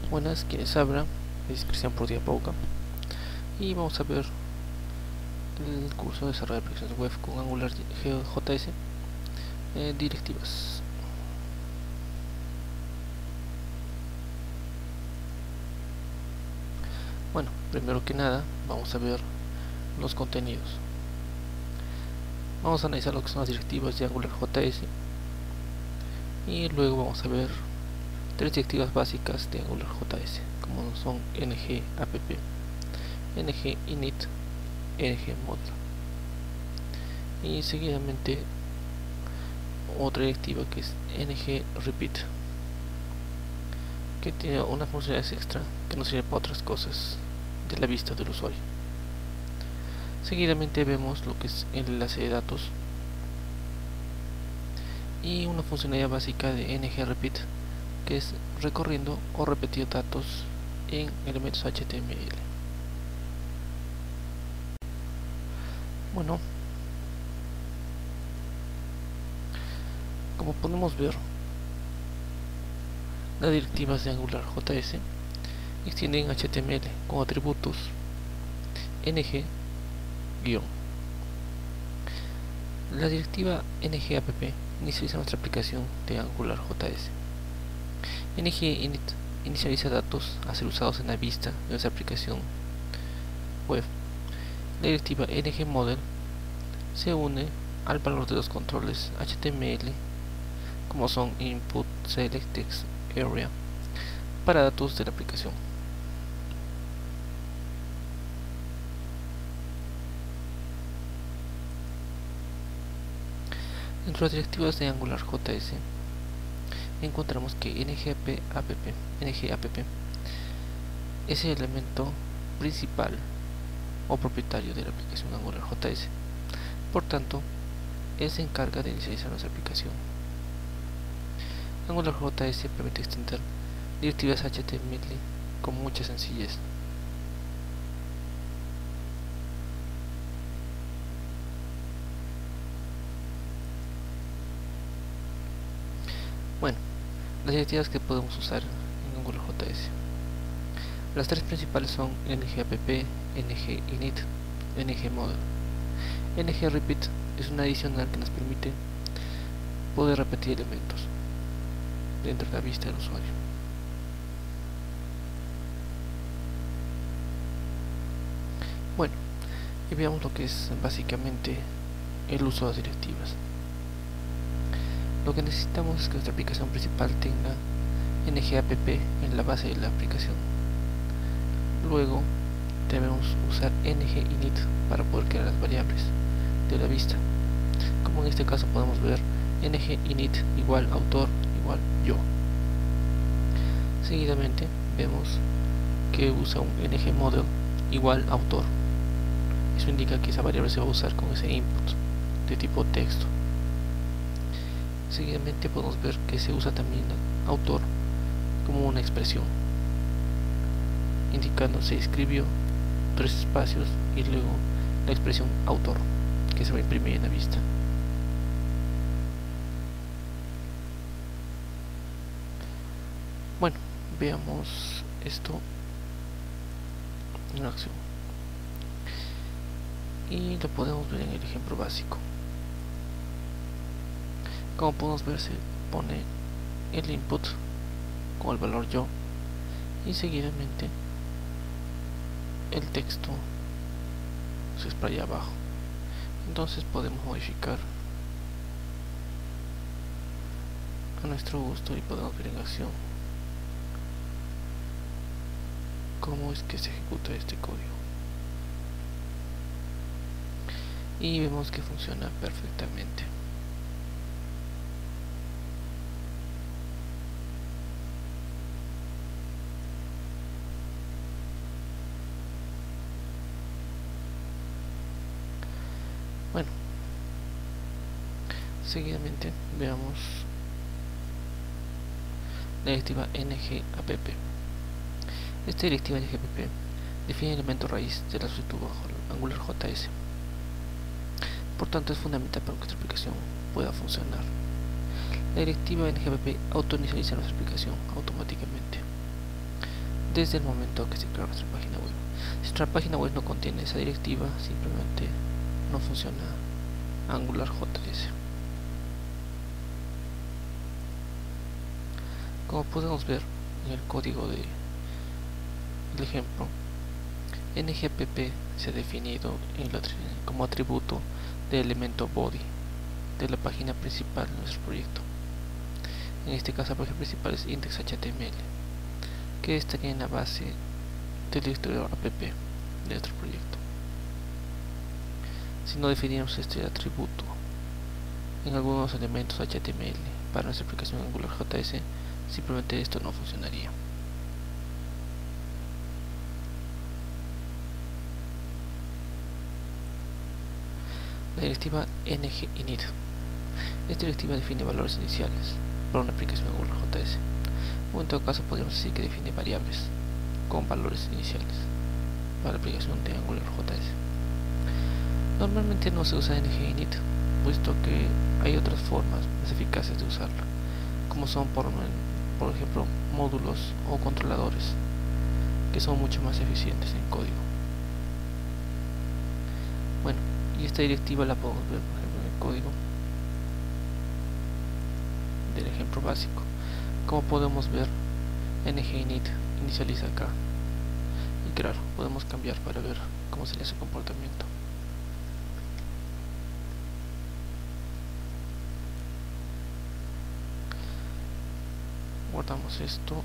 Buenas, quienes hablan es Cristian Portiapoca y vamos a ver el curso de desarrollo de aplicaciones web con AngularJS directivas. Bueno, primero que nada vamos a ver los contenidos. Vamos a analizar lo que son las directivas de AngularJS y luego vamos a ver tres directivas básicas de AngularJS, como son ng-app, ng-init, ng-mod, y seguidamente otra directiva que es ng-repeat, que tiene una funcionalidad extra que nos sirve para otras cosas de la vista del usuario. Seguidamente vemos lo que es el enlace de datos y una funcionalidad básica de ng-repeat, que es recorriendo o repetir datos en elementos HTML. Bueno, como podemos ver, las directivas de AngularJS extienden HTML con atributos ng-. La directiva ng-app inicializa nuestra aplicación de AngularJS. ng-init inicializa datos a ser usados en la vista de nuestra aplicación web. La directiva ng-model se une al valor de los controles HTML, como son input, select, text, area, para datos de la aplicación. Dentro de las directivas de AngularJS encontramos que ng-app es el elemento principal o propietario de la aplicación AngularJS. Por tanto, él se encarga de inicializar nuestra aplicación. AngularJS permite extender directivas HTML con mucha sencillez. Bueno, las directivas que podemos usar en AngularJS. Las tres principales son ng-app, ng-init, ng-model. ng-repeat es una adicional que nos permite poder repetir elementos dentro de la vista del usuario. Bueno, y veamos lo que es básicamente el uso de las directivas. Lo que necesitamos es que nuestra aplicación principal tenga ng-app en la base de la aplicación. Luego debemos usar ng-init para poder crear las variables de la vista, como en este caso podemos ver ng-init igual autor igual yo. Seguidamente vemos que usa un ng-model igual autor. Eso indica que esa variable se va a usar con ese input de tipo texto. Seguidamente podemos ver que se usa también autor como una expresión, indicando se escribió 3 espacios y luego la expresión autor, que se va a imprimir en la vista. Bueno, veamos esto en acción y lo podemos ver en el ejemplo básico. Como podemos ver, se pone el input con el valor yo y seguidamente el texto se spraya abajo. Entonces podemos modificar a nuestro gusto y podemos ver en acción cómo es que se ejecuta este código, y vemos que funciona perfectamente. Bueno, seguidamente veamos la directiva ng-app. Esta directiva ng-app define el elemento raíz de la solicitud bajo AngularJS. Por tanto, es fundamental para que nuestra aplicación pueda funcionar. La directiva ng-app auto-inicializa nuestra aplicación automáticamente. desde el momento que se crea nuestra página web. Si nuestra página web no contiene esa directiva, simplemente no funciona AngularJS. Como podemos ver en el código del ejemplo, ngpp se ha definido como atributo del elemento body de la página principal de nuestro proyecto. En este caso la página principal es index.html, que estaría en la base del directorio app de nuestro proyecto. Si no definimos este atributo en algunos elementos HTML para nuestra aplicación AngularJS, simplemente esto no funcionaría. La directiva ng-init. Esta directiva define valores iniciales para una aplicación AngularJS, o en todo caso podríamos decir que define variables con valores iniciales para la aplicación de AngularJS. Normalmente no se usa ng-init, puesto que hay otras formas más eficaces de usarla, como son por ejemplo módulos o controladores, que son mucho más eficientes en código. Bueno, y esta directiva la podemos ver por ejemplo en el código del ejemplo básico. Como podemos ver, ng-init inicializa acá, y claro, podemos cambiar para ver cómo sería su comportamiento. Guardamos esto.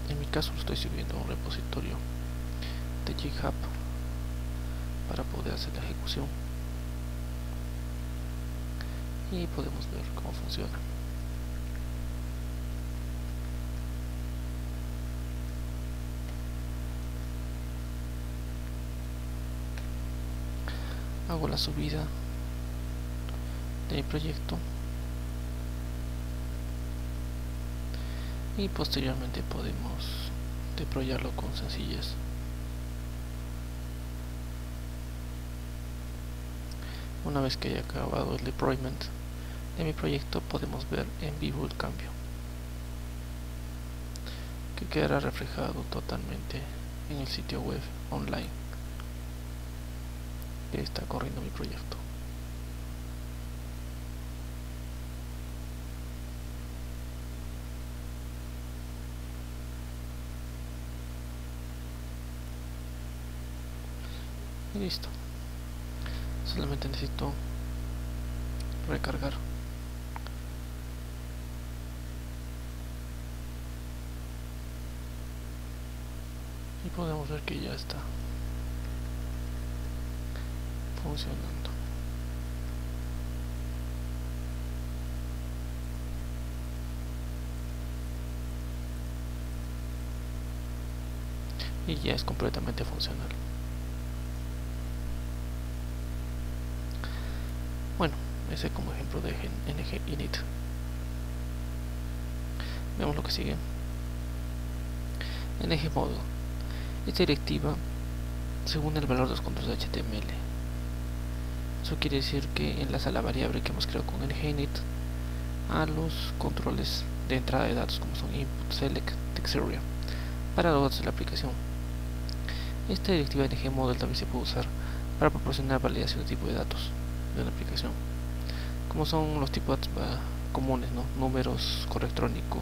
En mi caso lo estoy subiendo a un repositorio de GitHub para poder hacer la ejecución, y podemos ver cómo funciona. Hago la subida de mi proyecto y posteriormente podemos deployarlo con sencillez. Una vez que haya acabado el deployment de mi proyecto, podemos ver en vivo el cambio, que quedará reflejado totalmente en el sitio web online que está corriendo mi proyecto. Y listo. Solamente necesito recargar. Y podemos ver que ya está funcionando. Y ya es completamente funcional. Bueno, ese como ejemplo de ng-init. Veamos lo que sigue. ng-model. Esta directiva según el valor de los controles de HTML. Eso quiere decir que enlaza la variable que hemos creado con ng-init a los controles de entrada de datos, como son input, select, textarea, para los datos de la aplicación. Esta directiva ng-model también se puede usar para proporcionar validación de tipo de datos de la aplicación, como son los tipos de datos comunes, ¿no? Números, correo electrónico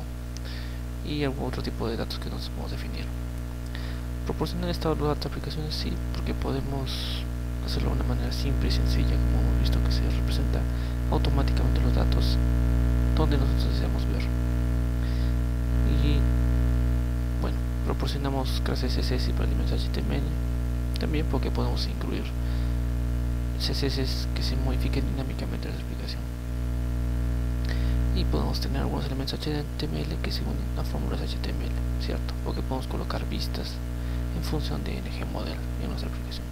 y algún otro tipo de datos que nos podemos definir. Proporcionar esta datos de aplicaciones sí, porque podemos hacerlo de una manera simple y sencilla, como hemos visto que se representa automáticamente los datos donde nosotros deseamos ver. Y bueno, proporcionamos clases CSS para elementos HTML también, porque podemos incluir CSS que se modifiquen dinámicamente en la aplicación, y podemos tener algunos elementos HTML que se unen a fórmulas HTML, ¿cierto? Porque podemos colocar vistas en función de ng-model en nuestra aplicación.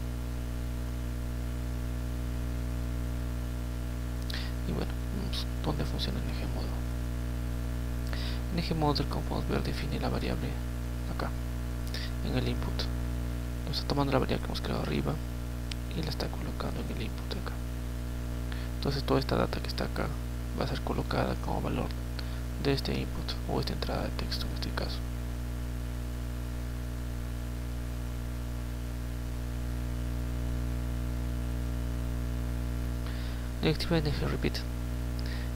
Y bueno, vemos dónde funciona ng-model. ng-model, como podemos ver, define la variable acá en el input. Nos está tomando la variable que hemos creado arriba y la está colocando en el input acá. Entonces toda esta data que está acá va a ser colocada como valor de este input o esta entrada de texto en este caso. Directiva NGRepeat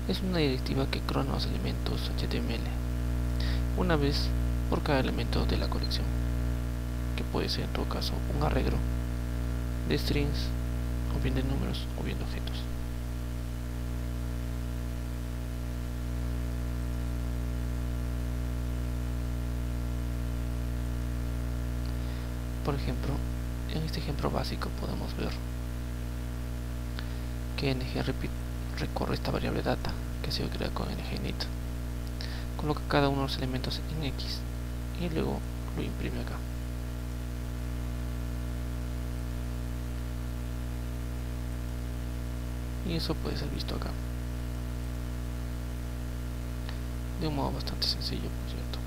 es una directiva que clona los elementos HTML una vez por cada elemento de la colección, que puede ser en todo caso un arreglo de strings, o bien de números, o bien de objetos. Por ejemplo, en este ejemplo básico podemos ver que NGRepeat recorre esta variable data que ha sido creada con NGinit, coloca cada uno de los elementos en X y luego lo imprime acá. Y eso puede ser visto acá de un modo bastante sencillo, por cierto.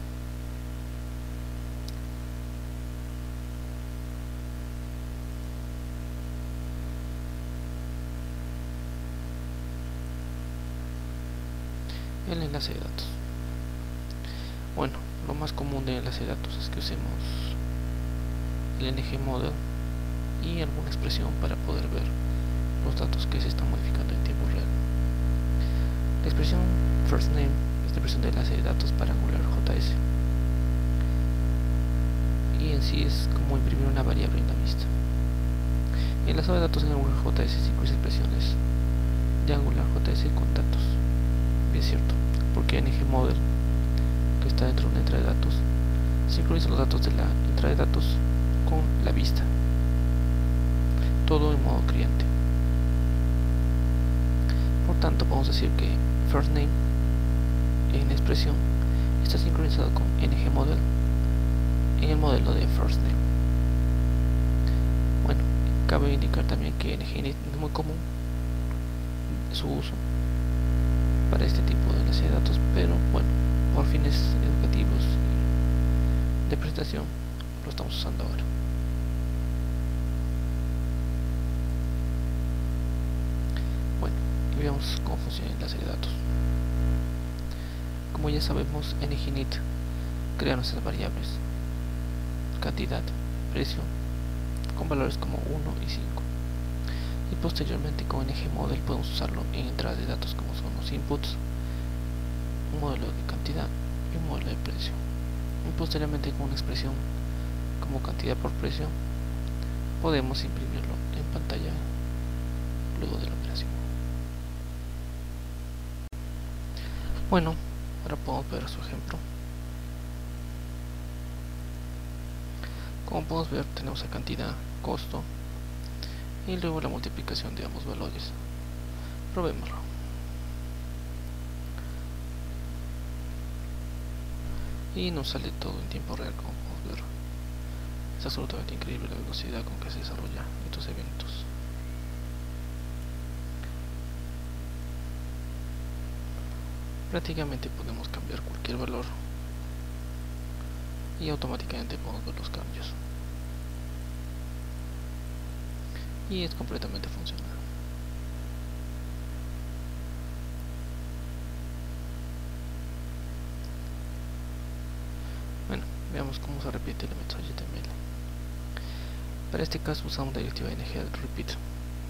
El enlace de datos. Bueno, lo más común del enlace de datos es que usemos el NGModel y alguna expresión para poder ver los datos que se están modificando en tiempo real. La expresión firstName es la expresión de enlace de datos para AngularJS y en sí es como imprimir una variable en la vista. El enlazado de datos en AngularJS incluye expresiones de AngularJS con datos. Bien cierto, porque NGModel, que está dentro de una entrada de datos, sincroniza los datos de la entrada de datos con la vista, todo en modo cliente. Por tanto, podemos decir que firstName en la expresión está sincronizado con NGModel en el modelo de firstName. Bueno, cabe indicar también que NGinit es muy común su uso para este tipo de enlace de datos, pero bueno, por fines educativos y de presentación lo estamos usando ahora. Bueno, y veamos cómo funciona el enlace de datos. Como ya sabemos, NGinit crea nuestras variables cantidad, precio, con valores como 1 y 5. Y posteriormente con NGModel podemos usarlo en entradas de datos como son los inputs, un modelo de cantidad y un modelo de precio. Y posteriormente con una expresión como cantidad por precio podemos imprimirlo en pantalla luego de la operación. Bueno, ahora podemos ver su ejemplo. Como podemos ver, tenemos la cantidad, costo y luego la multiplicación de ambos valores. Probémoslo. Y nos sale todo en tiempo real, como podemos ver. Es absolutamente increíble la velocidad con que se desarrollan estos eventos. Prácticamente podemos cambiar cualquier valor y automáticamente podemos ver los cambios. Y es completamente funcional. Bueno, veamos cómo se repite elementos HTML. Para este caso usamos la directiva NGRepeat,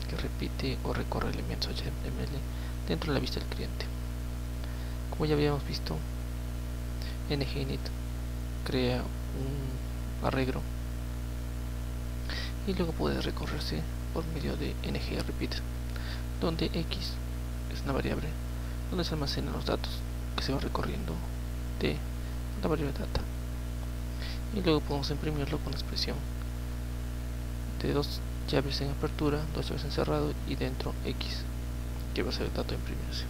que repite o recorre elementos HTML dentro de la vista del cliente. Como ya habíamos visto, NGinit crea un arreglo y luego puede recorrerse por medio de NGRepeat, donde X es una variable donde se almacenan los datos que se van recorriendo de la variable data, y luego podemos imprimirlo con la expresión de dos llaves en apertura, dos llaves en cerrado y dentro X, que va a ser el dato a imprimirse.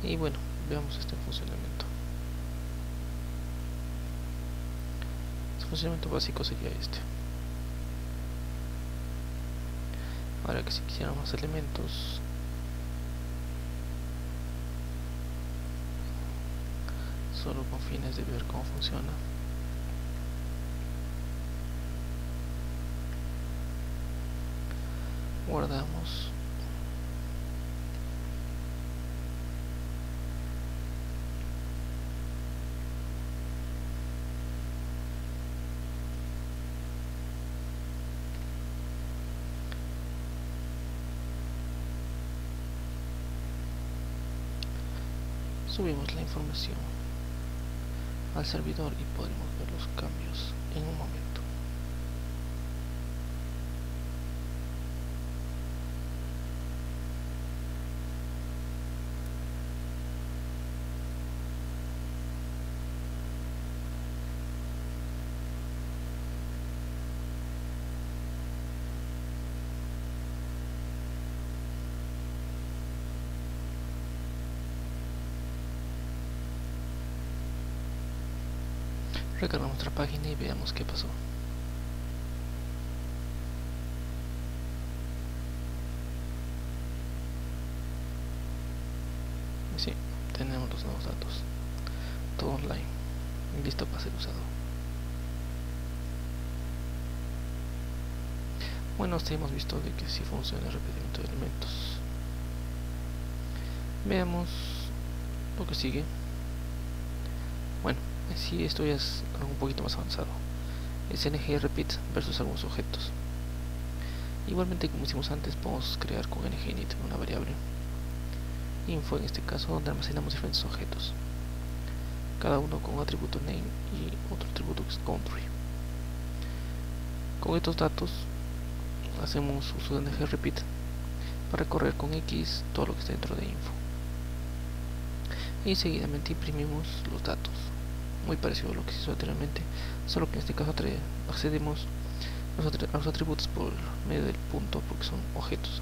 Y bueno, veamos esto en funcionamiento. Su funcionamiento básico sería este. Ahora que si quisiéramos más elementos, solo con fines de ver cómo funciona, guardamos subimos la información al servidor y podremos ver los cambios en un momento. Recargamos nuestra página y veamos qué pasó. Y sí, tenemos los nuevos datos, todo online, listo para ser usado. Bueno, hasta hemos visto de que sí funciona el repetimiento de elementos. Veamos lo que sigue. Bueno, si esto ya es algo un poquito más avanzado. Es ng repeat versus algunos objetos. Igualmente, como hicimos antes, podemos crear con ng-init una variable info, en este caso, donde almacenamos diferentes objetos, cada uno con un atributo name y otro atributo que es country. Con estos datos hacemos uso de ng repeat para correr con x todo lo que está dentro de info, y seguidamente imprimimos los datos, muy parecido a lo que se hizo anteriormente, solo que en este caso accedemos a los atributos por medio del punto, porque son objetos.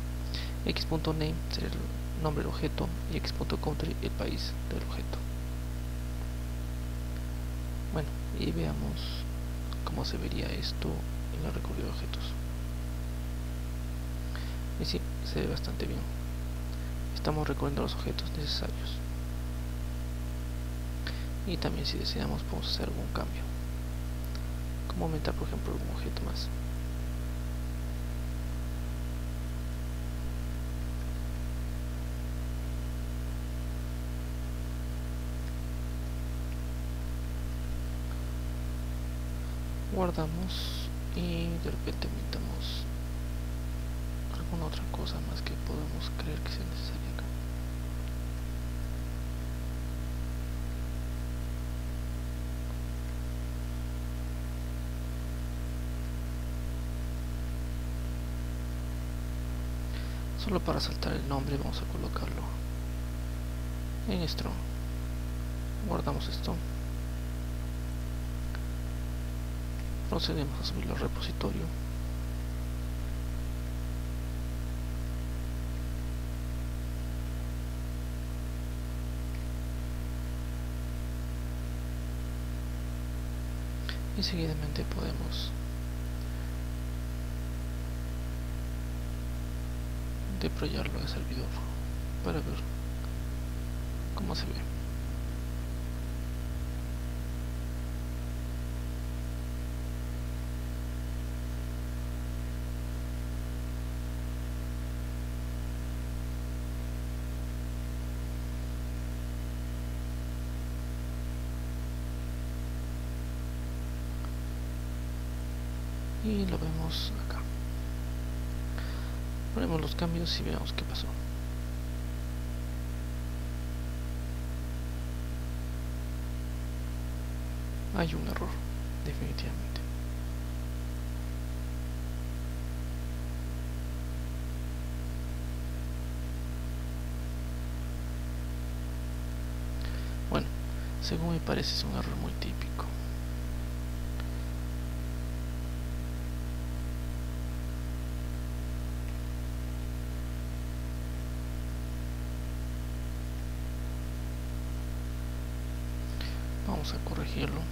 X.name sería el nombre del objeto y x.country el país del objeto. Bueno, y veamos cómo se vería esto en el recorrido de objetos. Y sí, se ve bastante bien. Estamos recorriendo los objetos necesarios. Y también, si deseamos, podemos hacer algún cambio, como aumentar, por ejemplo, algún objeto más. Guardamos y de repente aumentamos alguna otra cosa más que podemos creer que sea necesaria acá. Solo para saltar el nombre vamos a colocarlo en strong. Guardamos esto. Procedemos a subirlo al repositorio. Y seguidamente podemos deployarlo al servidor para ver cómo se ve. Y lo vemos acá. Ponemos los cambios y veamos qué pasó. Hay un error, definitivamente. Bueno, según me parece es un error muy típico. Vamos a corregirlo.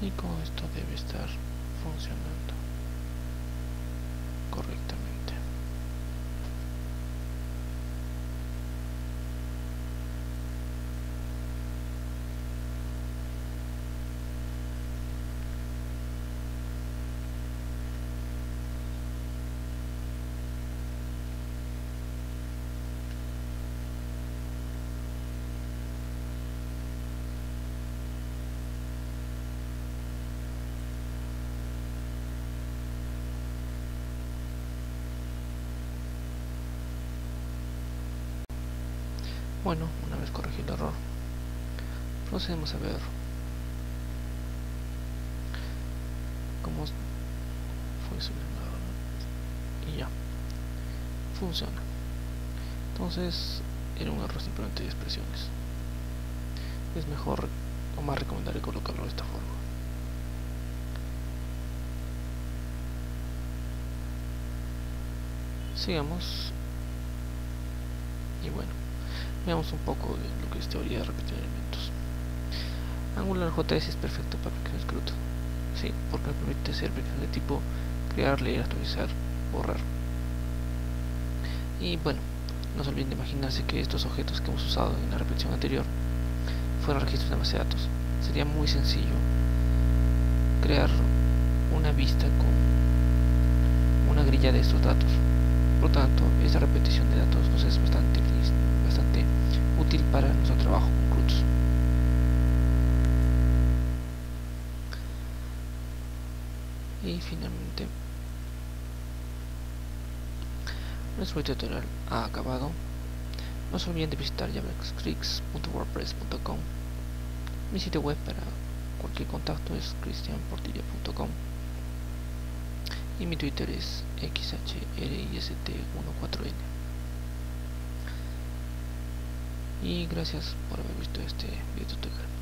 Y con esto debe estar funcionando correctamente. Bueno, una vez corregido el error, procedemos a ver cómo fue solucionado y ya funciona. Entonces era un error simplemente de expresiones. Es mejor o más recomendable colocarlo de esta forma. Sigamos y bueno, veamos un poco de lo que es teoría de repetir elementos. AngularJS es perfecto para aplicaciones CRUD, sí, porque permite hacer aplicaciones de tipo crear, leer, actualizar, borrar. Y bueno, no se olviden de imaginarse que estos objetos que hemos usado en la repetición anterior fueran registros de base de datos. Sería muy sencillo crear una vista con una grilla de estos datos. Por lo tanto, esta repetición de datos nos es bastante útil para nuestro trabajo con CRUDs. Y finalmente, nuestro tutorial ha acabado. No se olviden de visitar javascript.wordpress.com. Mi sitio web para cualquier contacto es cristianportilla.com y mi Twitter es xhrist14n. Y gracias por haber visto este video tutorial.